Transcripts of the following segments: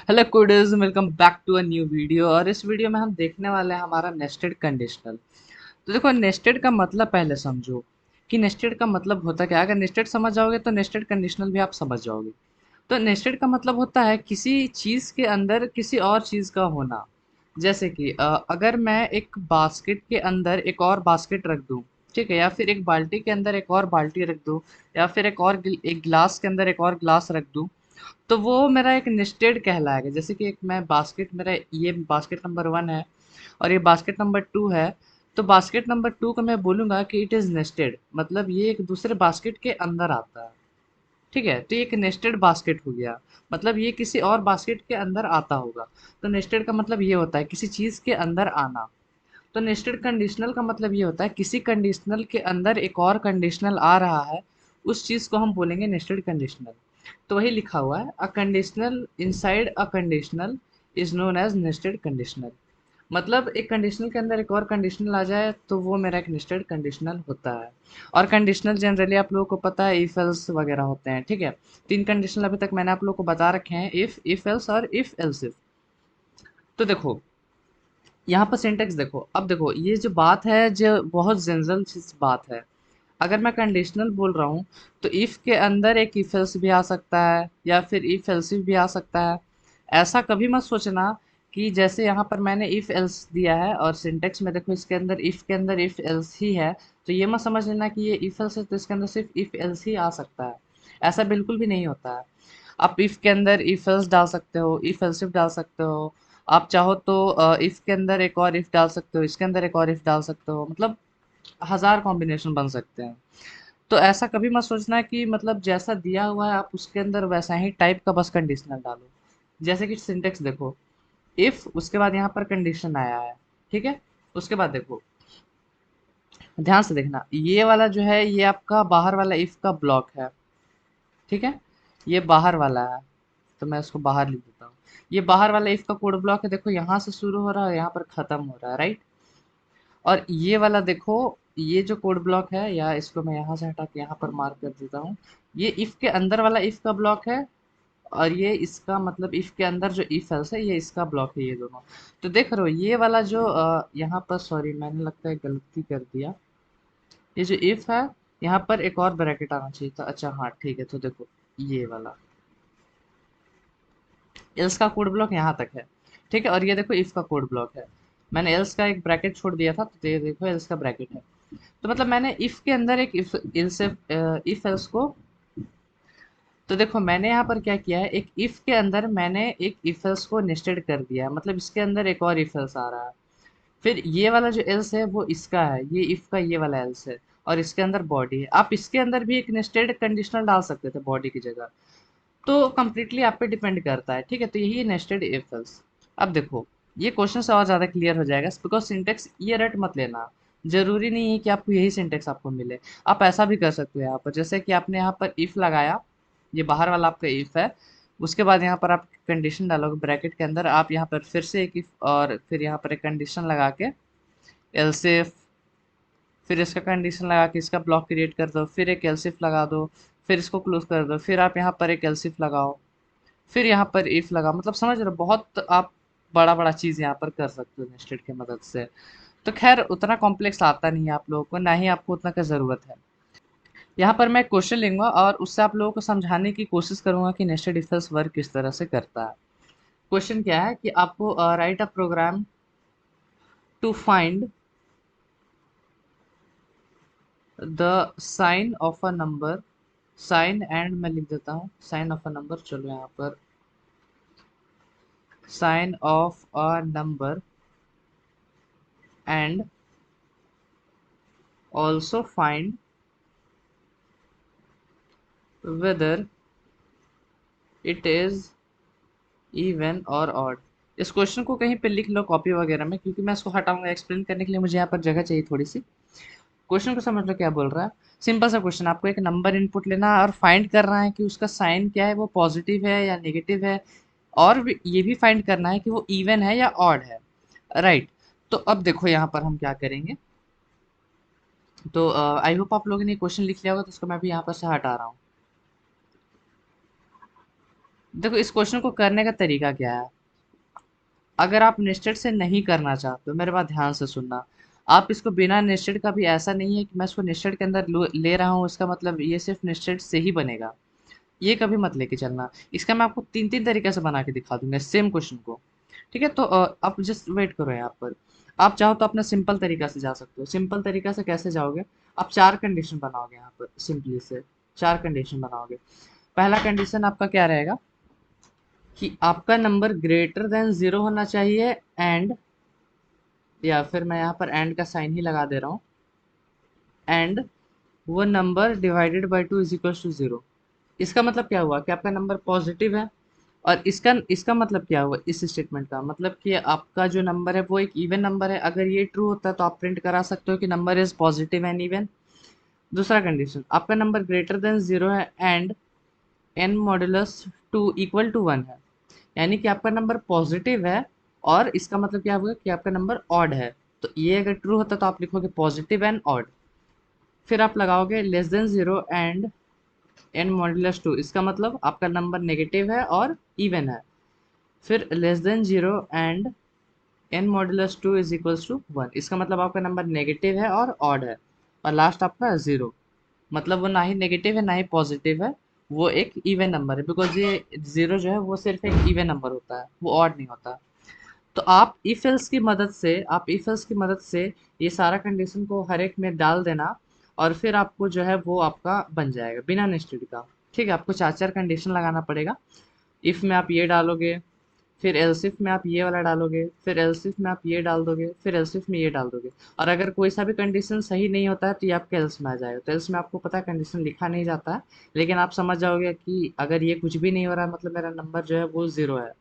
Hello coders, welcome back to a new video. और इस video में हम देखने वाले हैं हमारा नेस्टेड कंडीशनल। तो देखो, नेस्टेड का मतलब पहले समझो कि नेस्टेड का मतलब होता क्या है। अगर नेस्टेड समझ जाओगे तो नेस्टेड कंडीशनल भी आप समझ जाओगे। तो नेस्टेड का मतलब होता है किसी चीज़ के अंदर किसी और चीज़ का होना। जैसे कि अगर मैं एक बास्केट के अंदर एक और बास्केट रख दूं, ठीक है, या फिर एक बाल्टी के अंदर एक और बाल्टी रख दूं, या फिर एक गिलास के अंदर एक और गिलास रख दूं, तो वो मेरा एक नेस्टेड कहलाएगा। जैसे कि एक मैं बास्केट, मेरा ये बास्केट नंबर 1 है और ये बास्केट नंबर 2 है। तो बास्केट नंबर 2 को मैं बोलूँगा कि इट इज़ नेस्टेड, मतलब ये एक दूसरे बास्केट के अंदर आता है। ठीक है, तो ये एक नेस्टेड बास्केट हो गया, मतलब ये किसी और बास्केट के अंदर आता होगा। तो नेस्टेड का मतलब ये होता है किसी चीज़ के अंदर आना। तो नेस्टेड कंडीशनल का मतलब ये होता है किसी कंडीशनल के अंदर एक और कंडीशनल आ रहा है, उस चीज़ को हम बोलेंगे नेस्टेड कंडीशनल। तो वही लिखा हुआ है, a conditional inside a conditional is known as nested conditional. मतलब एक कंडीशनल के अंदर एक और कंडीशनल आ जाए तो वो मेरा एक नेस्टेड कंडीशनल होता है। और कंडीशनल जनरली आप लोगों को पता है इफ एल्स वगैरह होते हैं। ठीक है, तीन कंडीशनल अभी तक मैंने आप लोगों को बता रखे हैं, इफ एल्स और इफ एल्स इफ। तो देखो, यहाँ पर सिंटेक्स देखो। अब देखो, ये जो बात है जो बहुत जनरल सी बात है। अगर मैं कंडीशनल बोल रहा हूँ तो इफ़ के अंदर एक इफ एल्स भी आ सकता है या फिर इफ एल्स भी आ सकता है। ऐसा कभी मत सोचना कि जैसे यहाँ पर मैंने इफ एल्स दिया है और सिंटेक्स में देखो इसके अंदर इफ के अंदर इफ एल्स ही है, तो ये मत समझ लेना कि ये इफ एल्स है तो इसके अंदर सिर्फ इफ एल्स ही आ सकता है। ऐसा बिल्कुल भी नहीं होता है। आप इफ के अंदर इफ एल्स डाल सकते हो, इफ एल्स इफ डाल सकते हो। आप चाहो तो इफ के अंदर एक और इफ डाल सकते हो, इसके अंदर एक और इफ डाल सकते हो। मतलब हजार कॉम्बिनेशन बन सकते हैं। तो ऐसा कभी मत सोचना कि मतलब जैसा दिया हुआ है आप उसके अंदर वैसा ही टाइप का बस कंडीशनल डालो। जैसे कि सिंटेक्स देखो, इफ उसके बाद यहाँ पर कंडीशन आया है। ठीक है, उसके बाद देखो, ध्यान से देखना, ये वाला जो है ये आपका बाहर वाला इफ का ब्लॉक है। ठीक है, ये बाहर वाला है, तो मैं इसको बाहर लिख देता हूँ। ये बाहर वाला इफ का कोड ब्लॉक है, देखो यहाँ से शुरू हो रहा है, यहाँ पर खत्म हो रहा है, राइट। और ये वाला देखो, ये जो कोड ब्लॉक है, या इसको मैं यहाँ से हटा के यहाँ पर मार्क कर देता हूँ। ये इफ के अंदर वाला इफ का ब्लॉक है और ये इसका मतलब इफ के अंदर जो इफ एल्स है ये इसका ब्लॉक है, ये दोनों। तो देख रहे हो ये वाला जो यहाँ पर, सॉरी मैंने लगता है गलती कर दिया। ये जो इफ है, यहाँ पर एक और ब्रैकेट आना चाहिए था। अच्छा हाँ ठीक है, तो देखो ये वाला एल्स का कोड ब्लॉक यहाँ तक है। ठीक है, और ये देखो इफ का कोड ब्लॉक है। मैंने एल्स का एक ब्रैकेट छोड़ दिया था, तो ये देखो एल्स का ब्रैकेट है। तो मतलब मैंने इफ के अंदर एक इफ एल्स को, तो देखो मैंने यहाँ पर क्या किया है, एक इफ के अंदर मैंने एक इफ एल्स को नेस्टेड कर दिया है, मतलब इसके अंदर एक और इफ एल्स आ रहा है। फिर ये वाला जो एल्स है वो इसका है, ये इफ का ये वाला एल्स है, और इसके अंदर बॉडी है। आप इसके अंदर भी एक नेस्टेड कंडीशनल डाल सकते थे बॉडी की जगह। तो कंप्लीटली आप पे डिपेंड करता है। ठीक है, तो यही है नेस्टेड इफ एल्स। अब देखो, ये क्वेश्चन से और ज़्यादा क्लियर हो जाएगा, बिकॉज सिंटेक्स ये रट मत लेना। जरूरी नहीं है कि आपको यही सिंटेक्स आपको मिले। आप ऐसा भी कर सकते हो यहाँ पर, जैसे कि आपने यहाँ पर इफ लगाया, ये बाहर वाला आपका इफ है। उसके बाद यहाँ पर आप कंडीशन डालोगे ब्रैकेट के अंदर, आप यहाँ पर फिर से एक इफ और फिर यहाँ पर एक कंडीशन लगा के एल्स इफ, फिर इसका कंडीशन लगा के इसका ब्लॉक क्रिएट कर दो, फिर एक एल्स इफ लगा दो, फिर इसको क्लोज कर दो, फिर आप यहाँ पर एक एल्स इफ लगाओ, फिर यहाँ पर इफ लगा। मतलब समझ रहे हो, बहुत आप बड़ा बड़ा चीज़ यहाँ पर कर सकते हो नेस्टेड की मदद से। तो खैर उतना कॉम्प्लेक्स आता नहीं है आप लोगों को, ना ही आपको उतना का ज़रूरत है। यहाँ पर मैं क्वेश्चन लूंगा और उससे आप लोगों को समझाने की कोशिश करूंगा कि नेस्टेड इफ एल्स वर्क किस तरह से करता है। क्वेश्चन क्या है कि आपको write a program to find the sign of a number, sign and मैं लिख देता हूँ साइन ऑफ अ नंबर, चलो यहाँ पर sign of a number and also find whether it is even और odd। इस क्वेश्चन को कहीं पे लिख लो कॉपी वगैरह में, क्योंकि मैं इसको हटाऊंगा एक्सप्लेन करने के लिए, मुझे यहाँ पर जगह चाहिए थोड़ी सी। क्वेश्चन को समझ लो क्या बोल रहा है। सिंपल सा क्वेश्चन, आपको एक नंबर इनपुट लेना है और फाइंड करना है कि उसका साइन क्या है, वो पॉजिटिव है या नेगेटिव है। और ये भी फाइंड करना है कि वो इवन है या ऑड है, राइट। तो अब देखो यहाँ पर हम क्या करेंगे। तो आई होप आप लोगों ने क्वेश्चन लिख लिया होगा, तो इसको मैं भी यहाँ पर से हटा रहा हूँ। देखो इस क्वेश्चन को करने का तरीका क्या है। अगर आप नेस्टेड से नहीं करना चाहते हो, मेरे बात ध्यान से सुनना। आप इसको बिना नेस्टेड का भी, ऐसा नहीं है कि मैं इसको नेस्टेड के अंदर ले रहा हूँ इसका मतलब ये सिर्फ नेस्टेड से ही बनेगा, ये कभी मत लेके चलना। इसका मैं आपको तीन तीन तरीके से बना के दिखा दूंगा सेम क्वेश्चन को। ठीक है, तो आप जस्ट वेट करो यहाँ पर। आप चाहो तो अपना सिंपल तरीका से जा सकते हो। सिंपल तरीका से कैसे जाओगे, आप चार कंडीशन बनाओगे यहाँ पर सिंपली से। चार कंडीशन बनाओगे। पहला कंडीशन आपका क्या रहेगा कि आपका नंबर ग्रेटर देन जीरो होना चाहिए, एंड, या फिर मैं यहाँ पर एंड का साइन ही लगा दे रहा हूँ, एंड वो number divided by two is equal to zero. इसका मतलब क्या हुआ कि आपका नंबर पॉजिटिव है। और इसका इसका मतलब क्या हुआ इस स्टेटमेंट का मतलब कि आपका जो नंबर है वो एक इवन नंबर है। अगर ये ट्रू होता है तो आप प्रिंट करा सकते हो कि number is positive and even. दूसरा कंडीशन, आपका नंबर ग्रेटर देन जीरो है and n modulus two equal to one है। यानी कि आपका नंबर पॉजिटिव है और इसका मतलब क्या होगा कि आपका नंबर ऑड है। तो ये अगर ट्रू होता तो आप लिखोगे पॉजिटिव एंड ऑड। फिर आप लगाओगे less than zero and n modulus two, इसका मतलब आपका नंबर नेगेटिव है और इवन है। फिर less than zero and n modulus two is equals to one, इसका मतलब आपका नंबर नेगेटिव है और ऑड है। और लास्ट आपका जीरो, मतलब वो ना ही नेगेटिव है ना ही पॉजिटिव है, वो एक इवन नंबर है। बिकॉज ये जीरो जो है वो सिर्फ एक इवन नंबर होता है, वो ऑड नहीं होता। तो आप इफ एल्स की मदद से, ये सारा कंडीशन को हर एक में डाल देना, और फिर आपको जो है वो आपका बन जाएगा बिना नेस्टेड का। ठीक है, आपको चार चार कंडीशन लगाना पड़ेगा। इफ में आप ये डालोगे, फिर एल्सिफ में आप ये वाला डालोगे, फिर एल्सिफ में आप ये डाल दोगे, फिर एल्सिफ में ये डाल दोगे। और अगर कोई सा भी कंडीशन सही नहीं होता है तो ये आपके एल्स में आ जाएगा। तो एल्स में आपको पता है कंडीशन लिखा नहीं जाता है, लेकिन आप समझ जाओगे कि अगर ये कुछ भी नहीं हो रहा है मतलब मेरा नंबर जो है वो ज़ीरो है,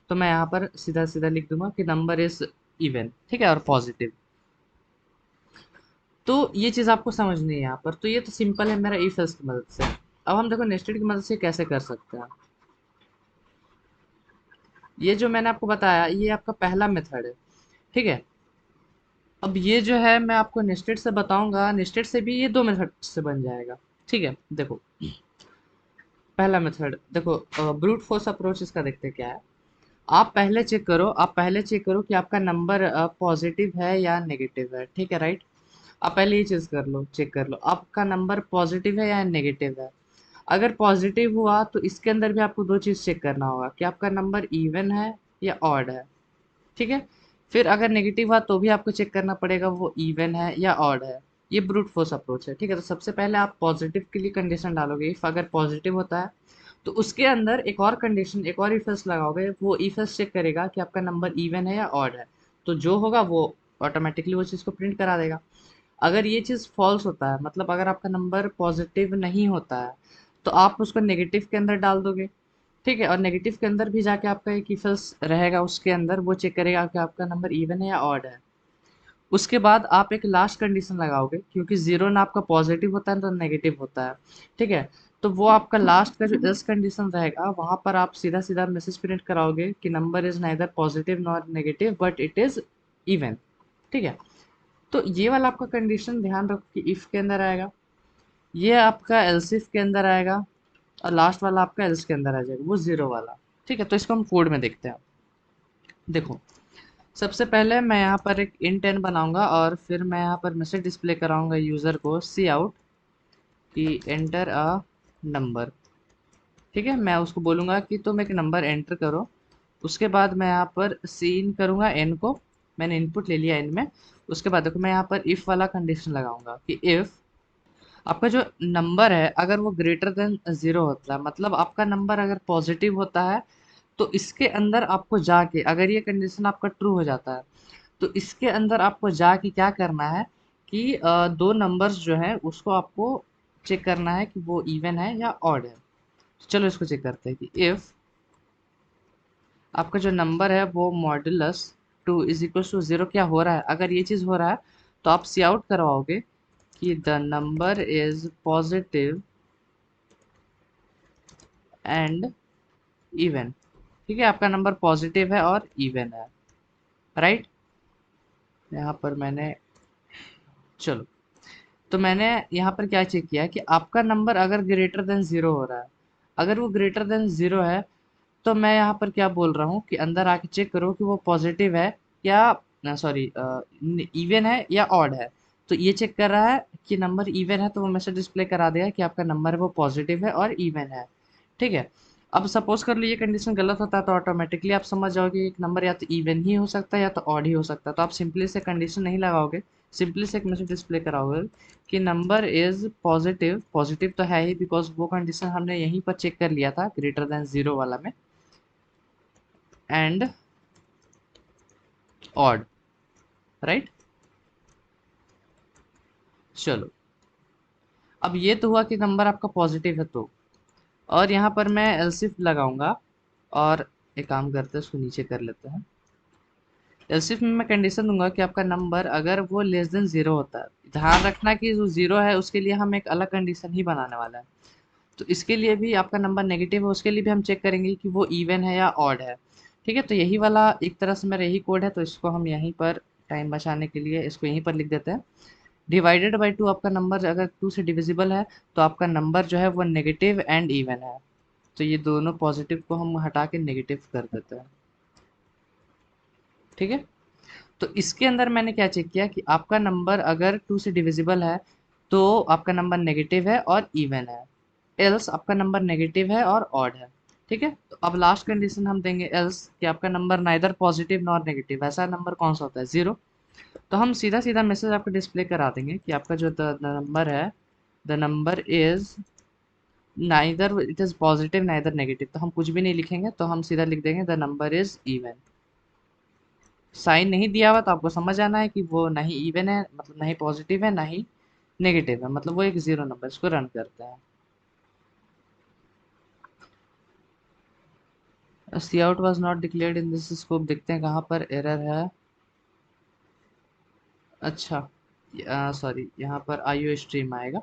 तो मैं यहाँ पर सीधा सीधा लिख दूंगा कि नंबर इज इवन। ठीक है, और पॉजिटिव। तो ये चीज़ आपको समझनी है यहाँ पर। तो ये तो सिंपल है मेरा इफ एल्स की मदद से। अब हम देखो नेस्टेड की मदद से कैसे कर सकते हैं। ये जो मैंने आपको बताया ये आपका पहला मेथड है। ठीक है, अब ये जो है मैं आपको नेस्टेड से बताऊंगा, नेस्टेड से भी ये दो मेथड से बन जाएगा। ठीक है, देखो पहला मेथड देखो, ब्रूट फोर्स अप्रोच इसका देखते हैं क्या है। आप पहले चेक करो कि आपका नंबर पॉजिटिव है या नेगेटिव है। ठीक है, राइट। आप पहले ये चीज़ कर लो, चेक कर लो आपका नंबर पॉजिटिव है या नेगेटिव है। अगर पॉजिटिव हुआ तो इसके अंदर भी आपको दो चीज़ चेक करना होगा कि आपका नंबर इवन है या ऑड है। ठीक है, फिर अगर नेगेटिव हुआ तो भी आपको चेक करना पड़ेगा वो इवन है या ऑड है। ये ब्रूट फोर्स अप्रोच है। ठीक है, तो सबसे पहले आप पॉजिटिव के लिए कंडीशन डालोगे। इफ अगर पॉजिटिव होता है तो उसके अंदर एक और कंडीशन, एक और इफ एल्स लगाओगे। वो इफ एल्स चेक करेगा कि आपका नंबर इवन है या ऑड है, तो जो होगा वो ऑटोमेटिकली वो चीज़ को प्रिंट करा देगा। अगर ये चीज़ फॉल्स होता है मतलब अगर आपका नंबर पॉजिटिव नहीं होता है तो आप उसको नेगेटिव के अंदर डाल दोगे। ठीक है, और नेगेटिव के अंदर भी जाके आपका एक इफ एल्स रहेगा, उसके अंदर वो चेक करेगा कि आपका नंबर इवन है या ऑड है। उसके बाद आप एक लास्ट कंडीशन लगाओगे, क्योंकि जीरो ना आपका पॉजिटिव होता है ना नेगेटिव होता है। ठीक है, तो वो आपका लास्ट का जो एल्स कंडीशन रहेगा वहां पर आप सीधा सीधा मैसेज प्रिंट कराओगे कि number is neither positive nor negative but it is even. ठीक है, तो ये वाला आपका कंडीशन ध्यान रखो कि इफ के अंदर आएगा, ये आपका एल्सिफ के अंदर आएगा, और लास्ट वाला आपका एल्स के अंदर आ जाएगा वो जीरो वाला। ठीक है, तो इसको हम कोड में देखते हैं। देखो सबसे पहले मैं यहाँ पर एक इंट एन बनाऊंगा और फिर मैं यहाँ पर मैसेज डिस्प्ले कराऊंगा यूज़र को सी आउट कि एंटर अ नंबर। ठीक है, मैं उसको बोलूँगा कि तुम एक नंबर एंटर करो। उसके बाद मैं यहाँ पर सी इन करूँगा एन को, मैंने इनपुट ले लिया एन में। उसके बाद देखो मैं यहाँ पर इफ़ वाला कंडीशन लगाऊंगा कि इफ़ आपका जो नंबर है अगर वो ग्रेटर देन ज़ीरो होता है, मतलब आपका नंबर अगर पॉजिटिव होता है तो इसके अंदर आपको जाके, अगर ये कंडीशन आपका ट्रू हो जाता है तो इसके अंदर आपको जाके क्या करना है कि दो नंबर्स जो है उसको आपको चेक करना है कि वो इवन है या ऑड है। चलो इसको चेक करते हैं कि इफ़ आपका जो नंबर है वो modulus two is equal to zero क्या हो रहा है। अगर ये चीज़ हो रहा है तो आप सी आउट करवाओगे कि the number is positive and even. ठीक है, आपका नंबर पॉजिटिव है और इवन है, राइट। यहाँ पर मैंने, चलो, तो मैंने यहाँ पर क्या चेक किया कि आपका नंबर अगर ग्रेटर देन ज़ीरो हो रहा है, अगर वो ग्रेटर देन ज़ीरो है तो मैं यहाँ पर क्या बोल रहा हूँ कि अंदर आके चेक करो कि वो पॉजिटिव है या सॉरी इवन है या ऑड है। तो ये चेक कर रहा है कि नंबर इवन है, तो वो मैसेज डिस्प्ले करा देगा कि आपका नंबर वो पॉजिटिव है और इवन है। ठीक है। अब सपोज कर लो ये कंडीशन गलत होता है तो ऑटोमेटिकली आप समझ जाओगे कि एक नंबर या तो इवन ही हो सकता है या तो ऑड ही हो सकता है। तो आप सिंपली से कंडीशन नहीं लगाओगे, सिंपली से एक मैसेज डिस्प्ले कराओगे कि नंबर इज पॉजिटिव। पॉजिटिव तो है ही बिकॉज वो कंडीशन हमने यहीं पर चेक कर लिया था ग्रेटर देन 0 वाला में, एंड ऑड, राइट। चलो, अब ये तो हुआ कि नंबर आपका पॉजिटिव है। तो और यहाँ पर मैं एलसिफ लगाऊंगा, और एक काम करते हैं उसको नीचे कर लेते हैं। एलसिफ में मैं कंडीशन दूंगा कि आपका नंबर अगर वो लेस देन 0 होता है, ध्यान रखना कि जो 0 है उसके लिए हम एक अलग कंडीशन ही बनाने वाला है। तो इसके लिए भी आपका नंबर नेगेटिव है, उसके लिए भी हम चेक करेंगे कि वो इवन है या ऑड है। ठीक है, तो यही वाला एक तरह से मेरा यही कोड है, तो इसको हम यहीं पर टाइम बचाने के लिए इसको यहीं पर लिख देते हैं। डिवाइडेड बाई 2, आपका नंबर अगर 2 से डिविजिबल है तो आपका नंबर जो है वो नेगेटिव एंड इवन है। तो ये दोनों पॉजिटिव को हम हटा के नेगेटिव कर देते हैं। ठीक है, तो इसके अंदर मैंने क्या चेक किया कि आपका नंबर अगर 2 से डिविजिबल है तो आपका नंबर नेगेटिव है और इवन है, एल्स आपका नंबर नेगेटिव है और ऑड है। ठीक है, तो अब लास्ट कंडीशन हम देंगे एल्स कि आपका number neither positive nor negative, ऐसा नंबर कौन सा होता है, 0। तो हम सीधा सीधा मैसेज आपको डिस्प्ले करा देंगे कि आपका जो नंबर है, the number is neither it is positive neither negative. तो हम कुछ भी नहीं लिखेंगे, तो हम सीधा लिख देंगे the number is even. Sign नहीं दिया हुआ तो आपको समझ आना है कि वो ना ही इवन है, मतलब ना ही पॉजिटिव है ना ही नेगेटिव है, मतलब वो एक 0 नंबर। इसको रन करते हैं। C out was not declared in this scope, देखते हैं कहाँ पर एरर है। अच्छा, सॉरी, यहाँ पर आईओ स्ट्रीम आएगा,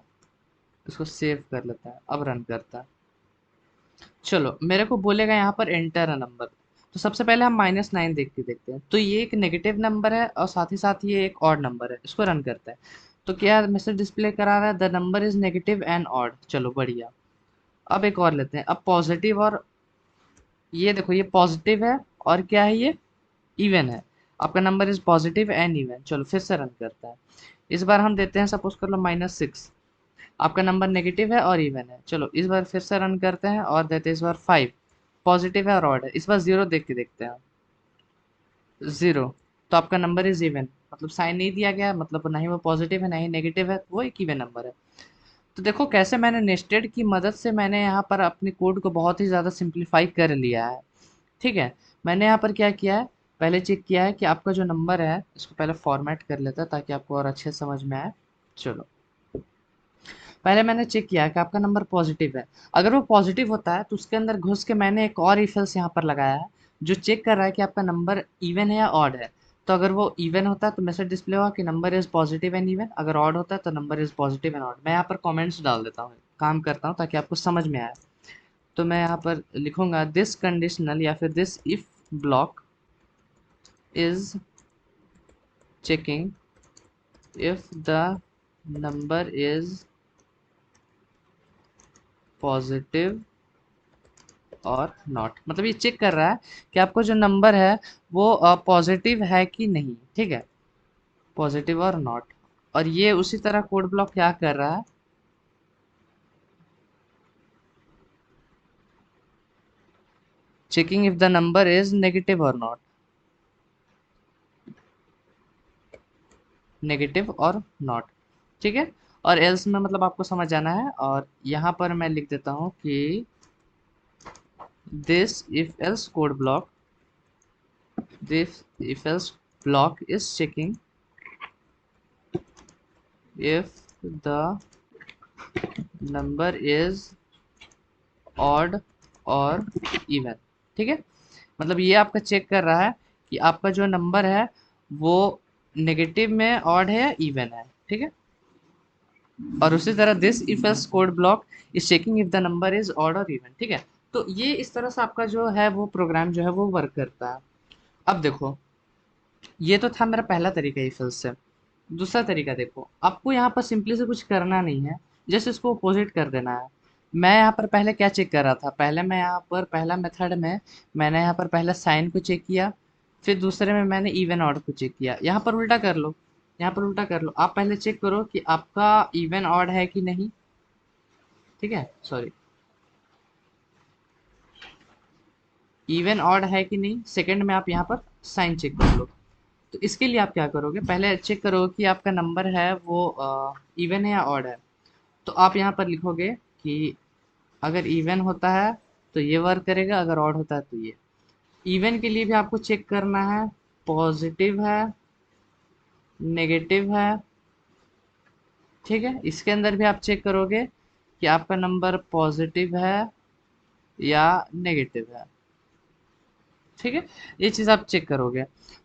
इसको सेव कर लेता है, अब रन करता है। चलो, मेरे को बोलेगा यहाँ पर एंटर अ नंबर। तो सबसे पहले हम -9 देख के देखते हैं। तो ये एक नेगेटिव नंबर है और साथ ही साथ ये एक ऑड नंबर है। इसको रन करते हैं। तो क्या मैसेज डिस्प्ले करा रहा है, the number is negative and odd. चलो बढ़िया। अब एक और लेते हैं, अब पॉजिटिव और ये देखो ये पॉजिटिव है और क्या है ये इवन है। आपका number is positive and even. चलो फिर से रन करता है। इस बार हम देते हैं सपोज कर लो -6। आपका नंबर नेगेटिव है और इवन है। चलो इस बार फिर से रन करते हैं और देते हैं इस बार 5, पॉजिटिव है और ऑड है। इस बार 0 देख के देखते हैं, 0। तो आपका नंबर इज इवन, मतलब साइन नहीं दिया गया, मतलब ना ही वो पॉजिटिव है ना ही नेगेटिव है, वो एक इवन नंबर है। तो देखो कैसे मैंने नेस्टेड की मदद से मैंने यहाँ पर अपने कोड को बहुत ही ज़्यादा सिंप्लीफाई कर लिया है। ठीक है, मैंने यहाँ पर क्या किया है, पहले चेक किया है कि आपका जो नंबर है, इसको पहले फॉर्मेट कर लेता है ताकि आपको और अच्छे से समझ में आए। चलो, पहले मैंने चेक किया कि आपका नंबर पॉजिटिव है। अगर वो पॉजिटिव होता है तो उसके अंदर घुस के मैंने एक और इफ एल्स यहाँ पर लगाया है जो चेक कर रहा है कि आपका नंबर इवन है या ऑड है। तो अगर वो इवन होता है तो मैसेज डिस्प्ले होगा कि number is positive and even, अगर ऑड होता है तो number is positive and odd. मैं यहाँ पर कमेंट्स डाल देता हूँ, काम करता हूँ ताकि आपको समझ में आए। तो मैं यहाँ पर लिखूंगा दिस कंडीशनल या फिर this if block is checking if the number is positive और नॉट, मतलब ये चेक कर रहा है कि आपको जो नंबर है वो पॉजिटिव है कि नहीं। ठीक है, पॉजिटिव और नॉट। और ये उसी तरह कोड ब्लॉक क्या कर रहा है, checking if the number is negative और नॉट, नेगेटिव और नॉट। ठीक है, और एल्स में मतलब आपको समझ आना है। और यहाँ पर मैं लिख देता हूँ कि this if else code block, this if else block is checking if the number is odd or even। ठीक है, मतलब ये आपका चेक कर रहा है कि आपका जो नंबर है वो नेगेटिव में ऑड है या इवन है। ठीक है, और उसी तरह this if else code block is checking if the number is odd और इवन। ठीक है, तो ये इस तरह से आपका जो है वो प्रोग्राम जो है वो वर्क करता है। अब देखो, ये तो था मेरा पहला तरीका इफ एल्स से। दूसरा तरीका देखो, आपको यहाँ पर सिंपली से कुछ करना नहीं है, जस्ट इसको अपोजिट कर देना है। मैं यहाँ पर पहले क्या चेक कर रहा था, पहले मैं यहाँ पर पहला मेथड में मैंने यहाँ पर पहले साइन को चेक किया, फिर दूसरे में मैंने इवन ऑड को चेक किया। यहाँ पर उल्टा कर लो, यहाँ पर उल्टा कर लो, आप पहले चेक करो कि आपका इवन ऑड है कि नहीं। ठीक है, सॉरी, इवन ऑड है कि नहीं, सेकंड में आप यहाँ पर साइन चेक कर लो। तो इसके लिए आप क्या करोगे, पहले चेक करो कि आपका नंबर है वो इवन है या ऑड है। तो आप यहाँ पर लिखोगे कि अगर इवन होता है तो ये वर्क करेगा, अगर ऑड होता है तो ये। इवन के लिए भी आपको चेक करना है पॉजिटिव है, नेगेटिव है। ठीक है, इसके अंदर भी आप चेक करोगे कि आपका नंबर पॉजिटिव है या नेगेटिव है। ठीक है, ये चीज़ आप चेक करोगे।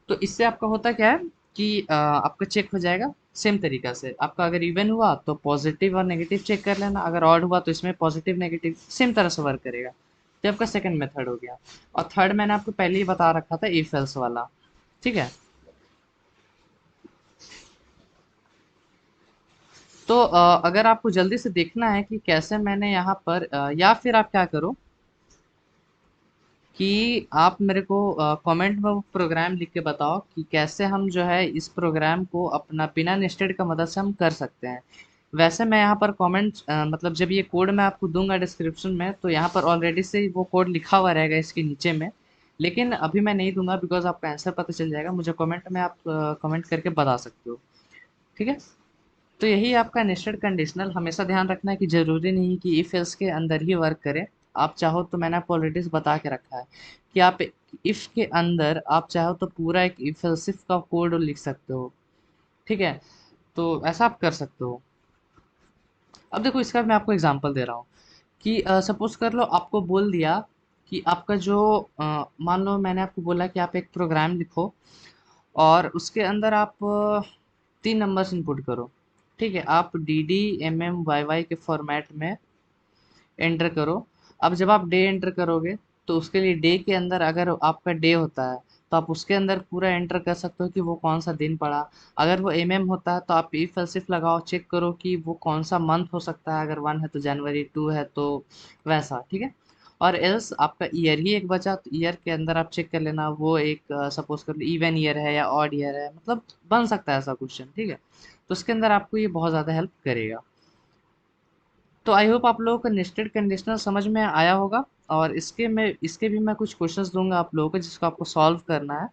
तो इससे आपका होता क्या है कि आपका चेक हो जाएगा सेम तरीका से। आपका अगर इवन हुआ तो पॉजिटिव और नेगेटिव चेक कर लेना, अगर ऑड हुआ तो इसमें पॉजिटिव नेगेटिव सेम तरह से वर्क करेगा। तो आपका सेकंड मेथड हो गया। और थर्ड मैंने आपको पहले ही बता रखा था, इफ एल्स वाला। ठीक है, तो अगर आपको जल्दी से देखना है कि कैसे मैंने यहाँ पर या फिर आप क्या करो कि आप मेरे को कमेंट में वो प्रोग्राम लिख के बताओ कि कैसे हम जो है इस प्रोग्राम को अपना बिना नेस्टेड का मदद से हम कर सकते हैं। वैसे मैं यहाँ पर कमेंट मतलब जब ये कोड मैं आपको दूंगा डिस्क्रिप्शन में, तो यहाँ पर ऑलरेडी से ही वो कोड लिखा हुआ रहेगा इसके नीचे में। लेकिन अभी मैं नहीं दूंगा बिकॉज आपका आंसर पता चल जाएगा, मुझे कमेंट में आप कमेंट करके बता सकते हो। ठीक है, तो यही आपका नेस्टेड कंडीशनल। हमेशा ध्यान रखना है कि ज़रूरी नहीं कि इफ एल्स के अंदर ही वर्क करे। आप चाहो तो मैंने आपको ऑलरेडी बता के रखा है कि आप इफ के अंदर आप चाहो तो पूरा एक इफ एल्स इफ का कोड लिख सकते हो। ठीक है, तो ऐसा आप कर सकते हो। अब देखो, इसका मैं आपको एग्जांपल दे रहा हूँ कि सपोज कर लो आपको बोल दिया कि आपका जो मान लो मैंने आपको बोला कि आप एक प्रोग्राम लिखो और उसके अंदर आप 3 नंबर्स इनपुट करो। ठीक है, आप D D M M Y Y के फॉर्मेट में एंटर करो। अब जब आप डे एंटर करोगे तो उसके लिए डे के अंदर अगर आपका डे होता है तो आप उसके अंदर पूरा एंटर कर सकते हो कि वो कौन सा दिन पड़ा। अगर वो एम एम होता है तो आप इफ एल्सिफ लगाओ, चेक करो कि वो कौन सा मंथ हो सकता है, अगर 1 है तो जनवरी, 2 है तो वैसा। ठीक है, और एल्स आपका ईयर ही एक बचा तो ईयर के अंदर आप चेक कर लेना वो एक सपोज कर लो इवन ईयर है या ऑड ईयर है, मतलब बन सकता है ऐसा क्वेश्चन। ठीक है, तो उसके अंदर आपको ये बहुत ज़्यादा हेल्प करेगा। तो आई होप आप लोगों को नेस्टेड कंडीशनल समझ में आया होगा। और इसके भी मैं कुछ क्वेश्चंस दूंगा आप लोगों को जिसको आपको सॉल्व करना है।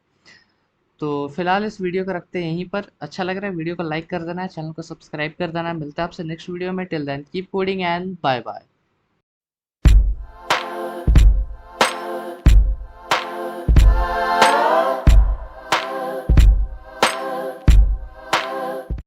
तो फिलहाल इस वीडियो को रखते हैं यहीं पर। अच्छा लग रहा है वीडियो को लाइक कर देना है, चैनल को सब्सक्राइब कर देना है। मिलता है आपसे नेक्स्ट वीडियो में। Till then keep coding and bye bye.